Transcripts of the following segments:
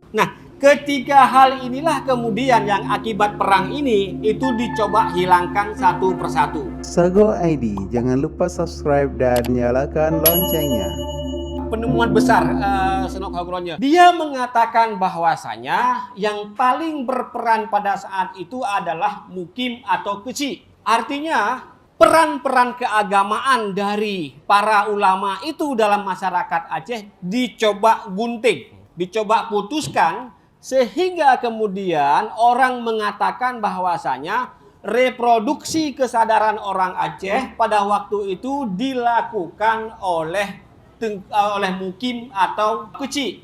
Nah, ketiga hal inilah kemudian yang akibat perang ini itu dicoba hilangkan satu persatu. Sago ID, jangan lupa subscribe dan nyalakan loncengnya. Penemuan besar Senok Hagronya. Dia mengatakan bahwasanya yang paling berperan pada saat itu adalah mukim atau keci. Artinya peran-peran keagamaan dari para ulama itu dalam masyarakat Aceh dicoba gunting, dicoba putuskan sehingga kemudian orang mengatakan bahwasanya reproduksi kesadaran orang Aceh pada waktu itu dilakukan oleh mukim atau keci.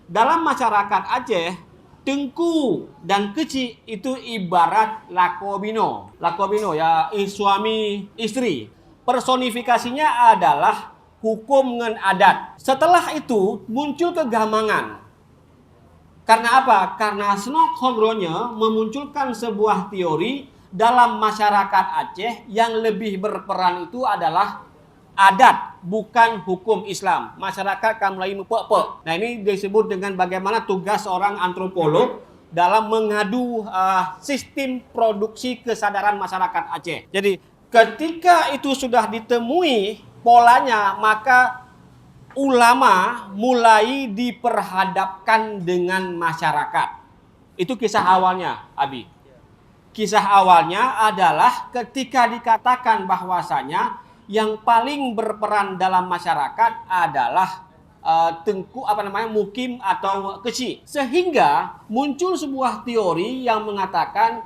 Dalam masyarakat Aceh, tengku dan keci itu ibarat lakobino. Lakobino ya suami istri. Personifikasinya adalah hukum ngen adat. Setelah itu muncul kegamangan. Karena apa? Karena Senok Hagronya memunculkan sebuah teori dalam masyarakat Aceh yang lebih berperan itu adalah adat, bukan hukum Islam. Masyarakat akan mulai mepek-pek. Nah, ini disebut dengan bagaimana tugas seorang antropolog dalam mengadu sistem produksi kesadaran masyarakat Aceh. Jadi, ketika itu sudah ditemui polanya, maka ulama mulai diperhadapkan dengan masyarakat. Itu kisah awalnya, Abi. Kisah awalnya adalah ketika dikatakan bahwasanya yang paling berperan dalam masyarakat adalah mukim atau keci. Sehingga muncul sebuah teori yang mengatakan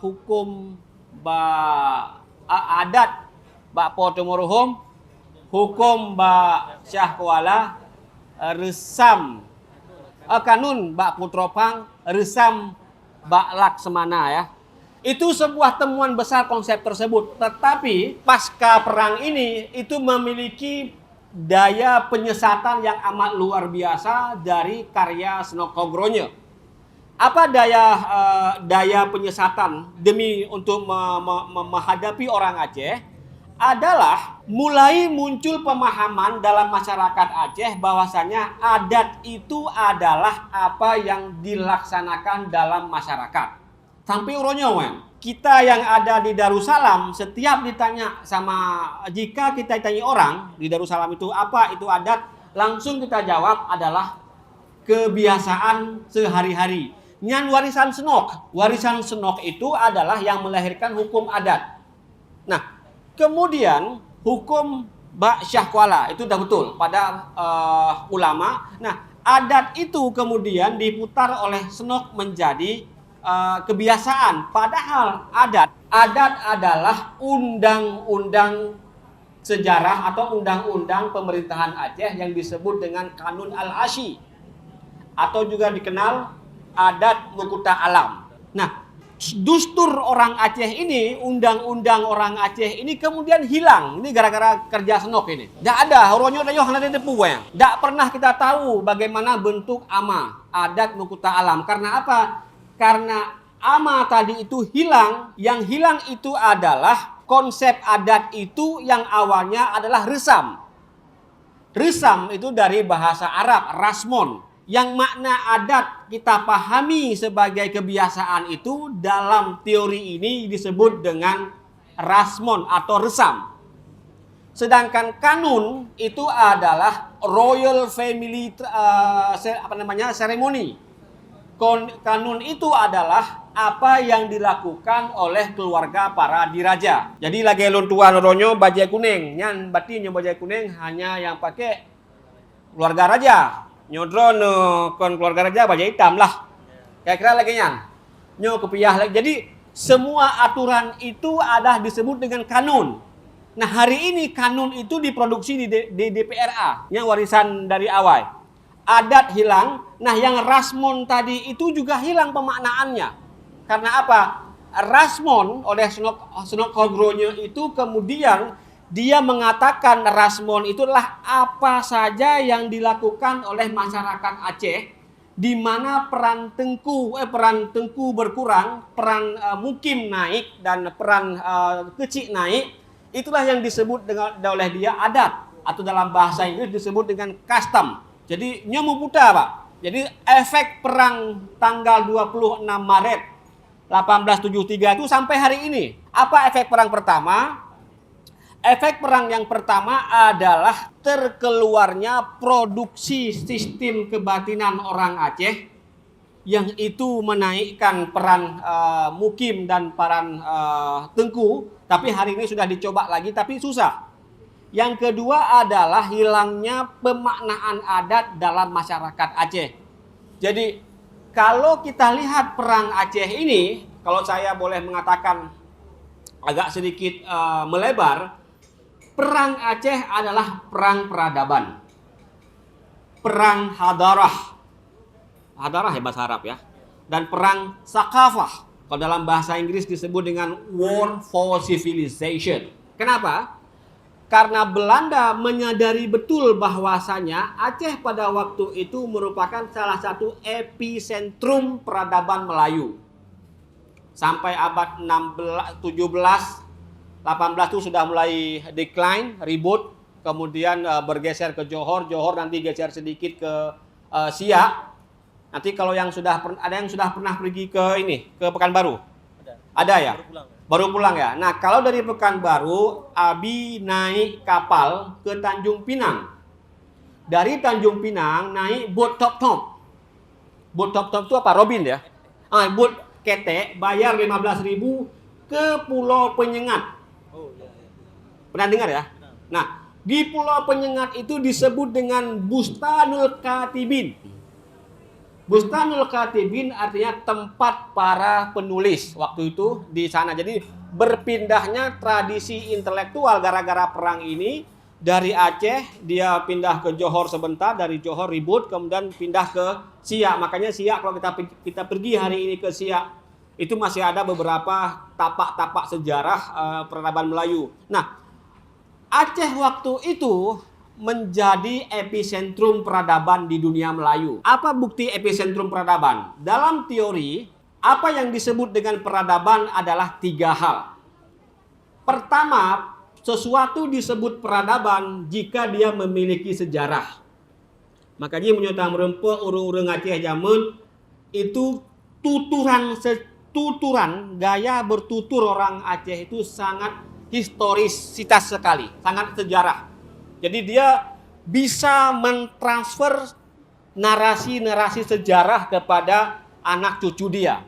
hukum adat potomoruhum, hukum Syah Kuala, resam kanun Putropang, resam Laksamana ya. Itu sebuah temuan besar konsep tersebut. Tetapi pasca perang ini itu memiliki daya penyesatan yang amat luar biasa dari karya Senok Hagronya. Apa daya penyesatan demi untuk menghadapi orang Aceh? Adalah mulai muncul pemahaman dalam masyarakat Aceh bahwasanya adat itu adalah apa yang dilaksanakan dalam masyarakat. Sampai uronyo, kita yang ada di Darussalam setiap ditanya jika kita ditanya orang di Darussalam itu apa itu adat, langsung kita jawab adalah kebiasaan sehari-hari. Nyan warisan senok. Warisan senok itu adalah yang melahirkan hukum adat. Nah, kemudian hukum Syah Kuala itu sudah betul pada ulama. Nah, adat itu kemudian diputar oleh senok menjadi kebiasaan. Padahal adat adalah undang-undang sejarah atau undang-undang pemerintahan Aceh yang disebut dengan Kanun Al-Asyi atau juga dikenal adat Mukuta Alam. Nah, dustur orang Aceh ini, undang-undang orang Aceh ini kemudian hilang. Ini gara-gara kerja senok ini. Tidak ada, horonyo dayoh nade depu ya. Tidak pernah kita tahu bagaimana bentuk ama, adat Mukuta Alam. Karena apa? Karena ama tadi itu hilang. Yang hilang itu adalah konsep adat itu yang awalnya adalah resam. Resam itu dari bahasa Arab, rasmon. Yang makna adat kita pahami sebagai kebiasaan itu dalam teori ini disebut dengan rasmon atau resam. Sedangkan kanun itu adalah royal family ceremony. Kanun itu adalah apa yang dilakukan oleh keluarga para diraja. Jadi lagi lon tua noronyo bajai kuning, nyan batinya bajai kuning hanya yang pakai keluarga raja. Nyodron kon keluarga raja bajai hitam lah. Kira-kira lagi nyan. Nyo kepiah lagi. Jadi semua aturan itu adalah disebut dengan kanun. Nah, hari ini kanun itu diproduksi di DPRA, yang warisan dari awal. Adat hilang, nah yang rasmon tadi itu juga hilang pemaknaannya. Karena apa? Rasmon oleh Senok Hagronya itu kemudian dia mengatakan rasmon itulah apa saja yang dilakukan oleh masyarakat Aceh di mana peran tengku berkurang, peran mukim naik dan peran kecil naik, itulah yang disebut oleh dia adat atau dalam bahasa Inggris disebut dengan custom. Jadi nyomu putar, Pak. Jadi efek perang tanggal 26 Maret 1873 itu sampai hari ini. Apa efek perang pertama? Efek perang yang pertama adalah terkeluarnya produksi sistem kebatinan orang Aceh yang itu menaikkan peran mukim dan peran tengku, tapi hari ini sudah dicoba lagi tapi susah. Yang kedua adalah hilangnya pemaknaan adat dalam masyarakat Aceh. Jadi kalau kita lihat perang Aceh ini, kalau saya boleh mengatakan agak sedikit melebar, perang Aceh adalah perang peradaban. Perang hadarah. Hadarah ya bahasa Arab ya. Dan perang sakafah. Kalau dalam bahasa Inggris disebut dengan War for Civilization. Kenapa? Karena Belanda menyadari betul bahwasanya Aceh pada waktu itu merupakan salah satu epicentrum peradaban Melayu. Sampai abad 16, 17, 18 itu sudah mulai decline, ribut, kemudian bergeser ke Johor, nanti geser sedikit ke Siak. Nanti kalau yang ada yang sudah pernah pergi ke Pekanbaru? Ada ya? Baru pulang ya. Nah, kalau dari Pekanbaru, Abi naik kapal ke Tanjung Pinang. Dari Tanjung Pinang naik bot top-top. Bot top-top itu apa? Robin ya? Bot ketek bayar 15.000 ke Pulau Penyengat. Pernah dengar ya? Nah, di Pulau Penyengat itu disebut dengan Bustanul Katibin. Bustanul Katibin artinya tempat para penulis waktu itu di sana. Jadi berpindahnya tradisi intelektual gara-gara perang ini dari Aceh dia pindah ke Johor sebentar, dari Johor ribut kemudian pindah ke Siak. Makanya Siak kalau kita pergi hari ini ke Siak itu masih ada beberapa tapak-tapak sejarah peradaban Melayu. Nah, Aceh waktu itu menjadi epicentrum peradaban di dunia Melayu. Apa bukti epicentrum peradaban? Dalam teori, apa yang disebut dengan peradaban adalah 3 hal. Pertama, sesuatu disebut peradaban jika dia memiliki sejarah. Makanya menyatakan merempuk urung-urung Aceh zaman itu tuturan gaya bertutur orang Aceh itu sangat historisitas sekali, sangat sejarah. Jadi dia bisa mentransfer narasi-narasi sejarah kepada anak cucu dia.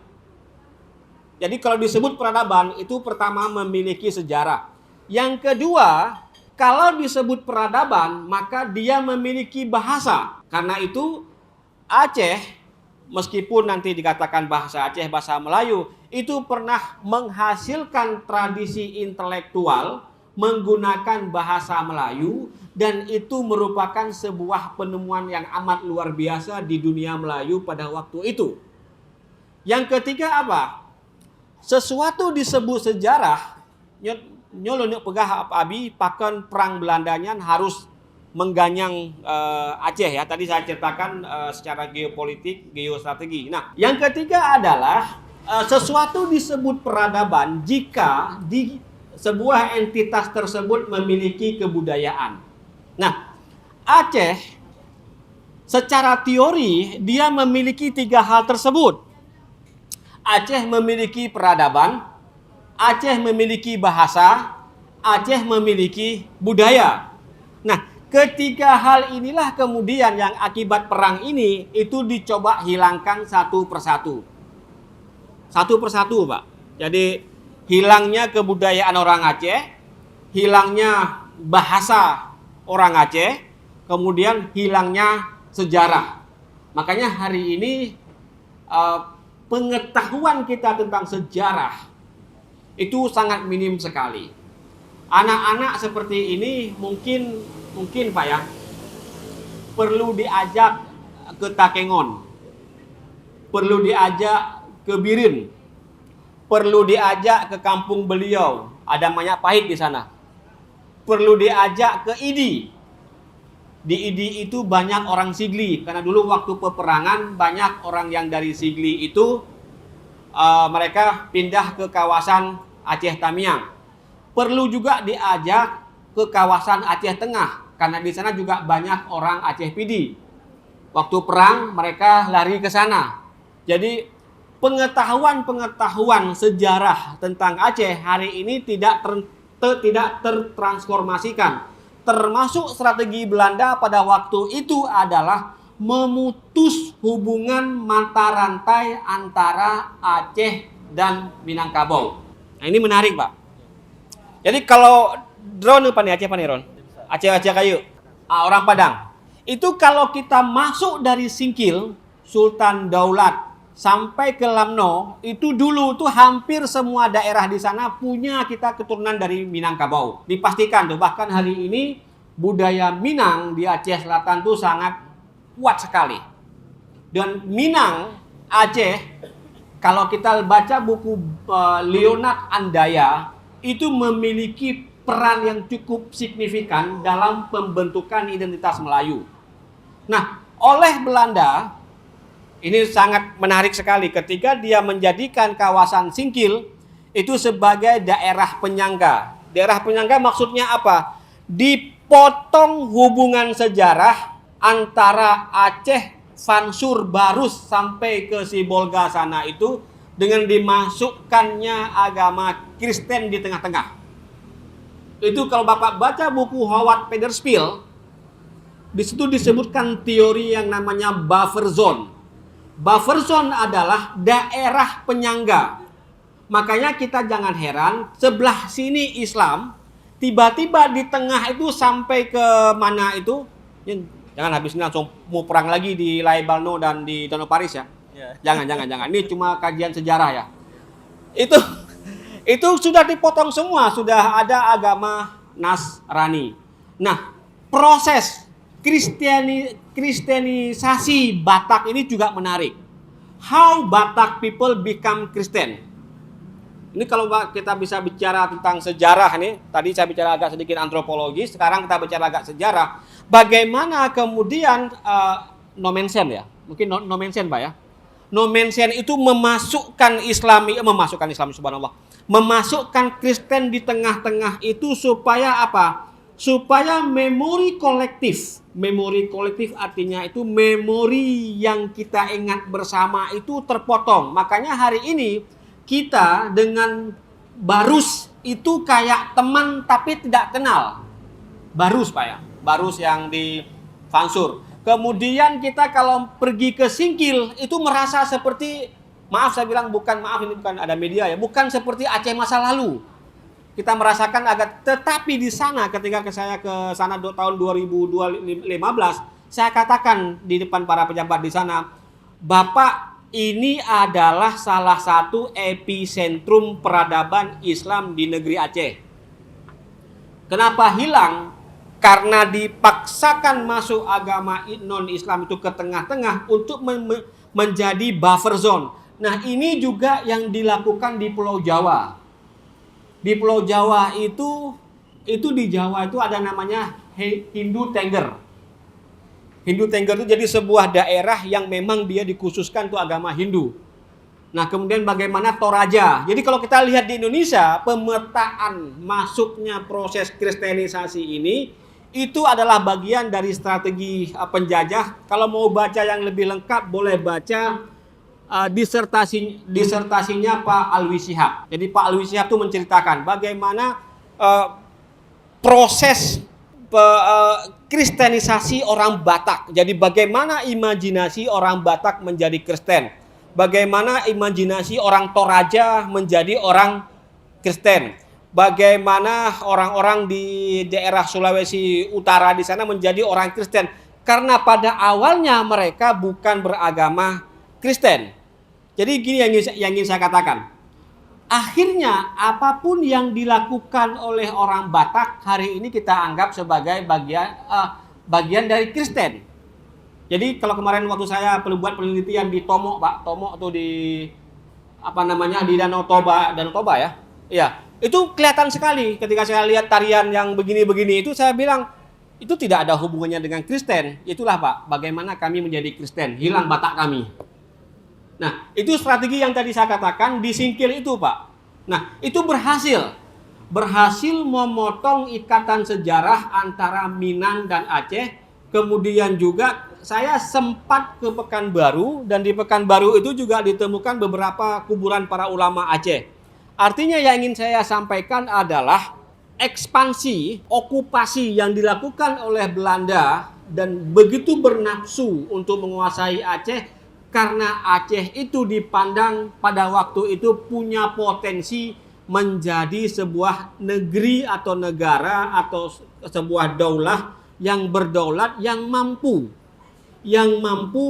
Jadi kalau disebut peradaban itu pertama memiliki sejarah. Yang kedua, kalau disebut peradaban maka dia memiliki bahasa. Karena itu Aceh meskipun nanti dikatakan bahasa Aceh, bahasa Melayu, itu pernah menghasilkan tradisi intelektual menggunakan bahasa Melayu dan itu merupakan sebuah penemuan yang amat luar biasa di dunia Melayu pada waktu itu. Yang ketiga apa? Sesuatu disebut sejarah, nyolonok pegah abi pakan perang Belandanya harus mengganyang Aceh ya. Tadi saya ceritakan secara geopolitik, geostrategi. Nah, yang ketiga adalah sesuatu disebut peradaban jika di sebuah entitas tersebut memiliki kebudayaan. Nah, Aceh secara teori dia memiliki 3 hal tersebut. Aceh memiliki peradaban, Aceh memiliki bahasa, Aceh memiliki budaya. Nah, ketiga hal inilah kemudian yang akibat perang ini itu dicoba hilangkan satu persatu. Satu persatu, Pak. Jadi hilangnya kebudayaan orang Aceh, hilangnya bahasa orang Aceh, kemudian hilangnya sejarah. Makanya hari ini pengetahuan kita tentang sejarah itu sangat minim sekali. Anak-anak seperti ini mungkin Pak ya, perlu diajak ke Takengon, perlu diajak ke Birin, perlu diajak ke kampung beliau, ada Majapahit di sana, perlu diajak ke Idi. Di Idi itu banyak orang Sigli, karena dulu waktu peperangan banyak orang yang dari Sigli itu mereka pindah ke kawasan Aceh Tamiang. Perlu juga diajak ke kawasan Aceh Tengah, karena di sana juga banyak orang Aceh Pidi. Waktu perang mereka lari ke sana. Jadi pengetahuan sejarah tentang Aceh hari ini tidak tertransformasikan. Termasuk strategi Belanda pada waktu itu adalah memutus hubungan mata rantai antara Aceh dan Minangkabau. Nah, ini menarik, Pak. Jadi kalau drone apa nih Aceh apa nih, Ron? Aceh kayu. Orang Padang. Itu kalau kita masuk dari Singkil, Sultan Daulat sampai ke Lamno, itu dulu tuh hampir semua daerah di sana punya kita keturunan dari Minangkabau. Dipastikan tuh, bahkan hari ini budaya Minang di Aceh Selatan tuh sangat kuat sekali. Dan Minang, Aceh, kalau kita baca buku Leonard Andaya, itu memiliki peran yang cukup signifikan dalam pembentukan identitas Melayu. Nah, oleh Belanda, ini sangat menarik sekali ketika dia menjadikan kawasan Singkil itu sebagai daerah penyangga. Daerah penyangga maksudnya apa? Dipotong hubungan sejarah antara Aceh, Fansur, Barus sampai ke Sibolga sana itu dengan dimasukkannya agama Kristen di tengah-tengah. Itu kalau Bapak baca buku Howard Pederspiel, di situ disebutkan teori yang namanya buffer zone. Buffer zone adalah daerah penyangga. Makanya kita jangan heran sebelah sini Islam, tiba-tiba di tengah itu sampai ke mana itu, jangan habis ini langsung mau perang lagi di Lai Balno dan di Danau Paris ya. Jangan. Ini cuma kajian sejarah ya. Itu sudah dipotong semua, sudah ada agama Nasrani. Nah, proses Kristenisasi Batak ini juga menarik. How Batak people become Kristen. Ini kalau kita bisa bicara tentang sejarah nih, tadi saya bicara agak sedikit antropologi, sekarang kita bicara agak sejarah. Bagaimana kemudian Nomensen ya, mungkin Nomensen Pak ya. Nomensen itu memasukkan Islami subhanallah. Memasukkan Kristen di tengah-tengah itu supaya apa? Supaya memori kolektif. Memori kolektif artinya itu memori yang kita ingat bersama itu terpotong. Makanya hari ini kita dengan Barus itu kayak teman tapi tidak kenal. Barus Pak ya. Barus yang di Fansur. Kemudian kita kalau pergi ke Singkil itu merasa seperti, maaf saya bilang ini bukan ada media ya, bukan seperti Aceh masa lalu. Kita merasakan tetapi di sana ketika saya ke sana tahun 2015, saya katakan di depan para pejabat di sana, Bapak, ini adalah salah satu epicentrum peradaban Islam di negeri Aceh. Kenapa hilang? Karena dipaksakan masuk agama non-Islam itu ke tengah-tengah untuk menjadi buffer zone. Nah, ini juga yang dilakukan di Pulau Jawa. Di Pulau Jawa itu di Jawa itu ada namanya Hindu Tengger. Hindu Tengger itu jadi sebuah daerah yang memang dia dikhususkan untuk agama Hindu. Nah, kemudian bagaimana Toraja. Jadi kalau kita lihat di Indonesia, pemetaan masuknya proses kristenisasi ini itu adalah bagian dari strategi penjajah. Kalau mau baca yang lebih lengkap boleh baca disertasinya Pak Alwi Shihab. Jadi Pak Alwi Shihab itu menceritakan bagaimana proses kristenisasi orang Batak. Jadi bagaimana imajinasi orang Batak menjadi Kristen. Bagaimana imajinasi orang Toraja menjadi orang Kristen. Bagaimana orang-orang di daerah Sulawesi Utara di sana menjadi orang Kristen. Karena pada awalnya mereka bukan beragama Kristen. Jadi gini yang ingin saya katakan. Akhirnya apapun yang dilakukan oleh orang Batak hari ini kita anggap sebagai bagian dari Kristen. Jadi kalau kemarin waktu saya buat penelitian di Tomok, Pak, Tomok tuh di di Danau Toba ya. Iya, itu kelihatan sekali ketika saya lihat tarian yang begini-begini itu saya bilang itu tidak ada hubungannya dengan Kristen. Itulah Pak, bagaimana kami menjadi Kristen, hilang Batak kami. Nah, itu strategi yang tadi saya katakan di Singkil itu, Pak. Nah, itu berhasil memotong ikatan sejarah antara Minang dan Aceh, kemudian juga saya sempat ke Pekanbaru, dan di Pekanbaru itu juga ditemukan beberapa kuburan para ulama Aceh. Artinya yang ingin saya sampaikan adalah ekspansi, okupasi yang dilakukan oleh Belanda dan begitu bernafsu untuk menguasai Aceh, karena Aceh itu dipandang pada waktu itu punya potensi menjadi sebuah negeri atau negara atau sebuah daulah yang berdaulat, yang mampu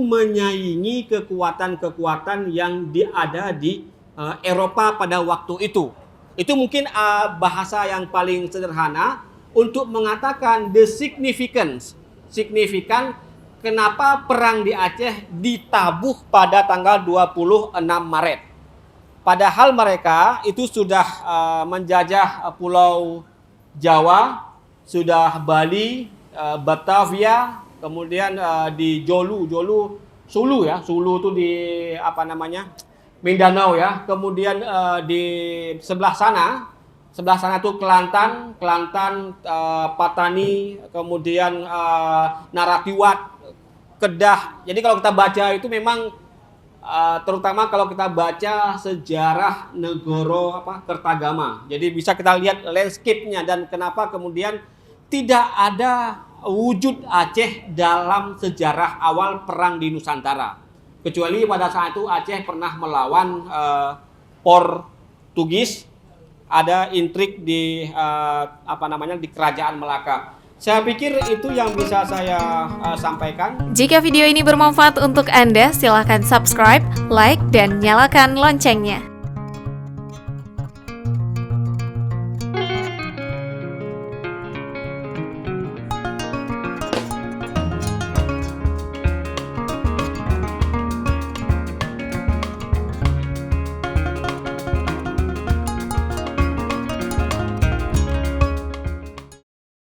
menyaingi kekuatan-kekuatan yang ada di Eropa pada waktu itu. Itu mungkin bahasa yang paling sederhana untuk mengatakan the signifikan kenapa perang di Aceh ditabuh pada tanggal 26 Maret. Padahal mereka itu sudah menjajah Pulau Jawa, sudah Bali, Batavia, kemudian di Sulu itu di Mindanao ya. Kemudian di sebelah sana tuh Kelantan, Patani, kemudian Naratiwat, Kedah. Jadi kalau kita baca itu memang terutama kalau kita baca sejarah Negoro Kertagama. Jadi bisa kita lihat landscape-nya dan kenapa kemudian tidak ada wujud Aceh dalam sejarah awal perang di Nusantara. Kecuali pada saat itu Aceh pernah melawan Portugis, ada intrik di di Kerajaan Melaka. Saya pikir itu yang bisa saya sampaikan. Jika video ini bermanfaat untuk Anda, silakan subscribe, like, dan nyalakan loncengnya.